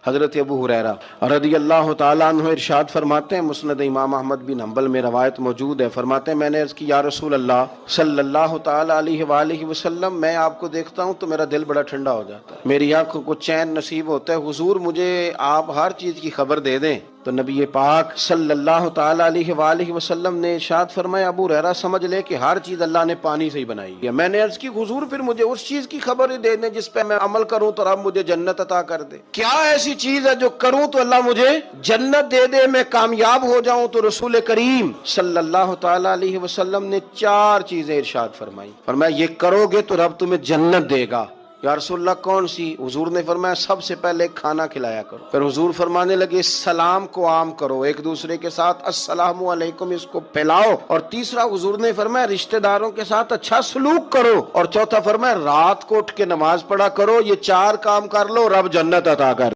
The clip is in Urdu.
حضرت ابو ہریرہ رضی اللہ تعالیٰ عنہ ارشاد فرماتے ہیں، مسند امام احمد بن حنبل میں روایت موجود ہے، فرماتے ہیں میں نے عرض کی یا رسول اللہ صلی اللہ تعالیٰ علیہ وآلہ وسلم، میں آپ کو دیکھتا ہوں تو میرا دل بڑا ٹھنڈا ہو جاتا ہے، میری آنکھوں کو چین نصیب ہوتا ہے، حضور مجھے آپ ہر چیز کی خبر دے دیں۔ تو نبی پاک صلی اللہ تعالیٰ علیہ وآلہ وسلم نے ارشاد فرمایا ابو ہریرہ سمجھ لے کہ ہر چیز اللہ نے پانی سے ہی بنائی ہے۔ میں نے عرض کی حضور پھر مجھے اس چیز کی خبر دے دیں جس پہ میں عمل کروں تو رب مجھے جنت عطا کر دے۔ کیا ایسی چیز ہے جو کروں تو اللہ مجھے جنت دے دے، میں کامیاب ہو جاؤں؟ تو رسول کریم صلی اللہ تعالیٰ علیہ وسلم نے 4 چیزیں ارشاد فرمائی، فرمایا یہ کرو گے تو رب تمہیں جنت دے گا۔ یا رسول اللہ کون سی؟ حضور نے فرمایا سب سے پہلے کھانا کھلایا کرو۔ پھر حضور فرمانے لگے سلام کو عام کرو، ایک دوسرے کے ساتھ السلام علیکم اس کو پھیلاؤ، اور تیسرا حضور نے فرمایا رشتہ داروں کے ساتھ اچھا سلوک کرو، اور چوتھا فرمایا رات کو اٹھ کے نماز پڑھا کرو۔ یہ 4 کام کر لو رب جنت عطا کر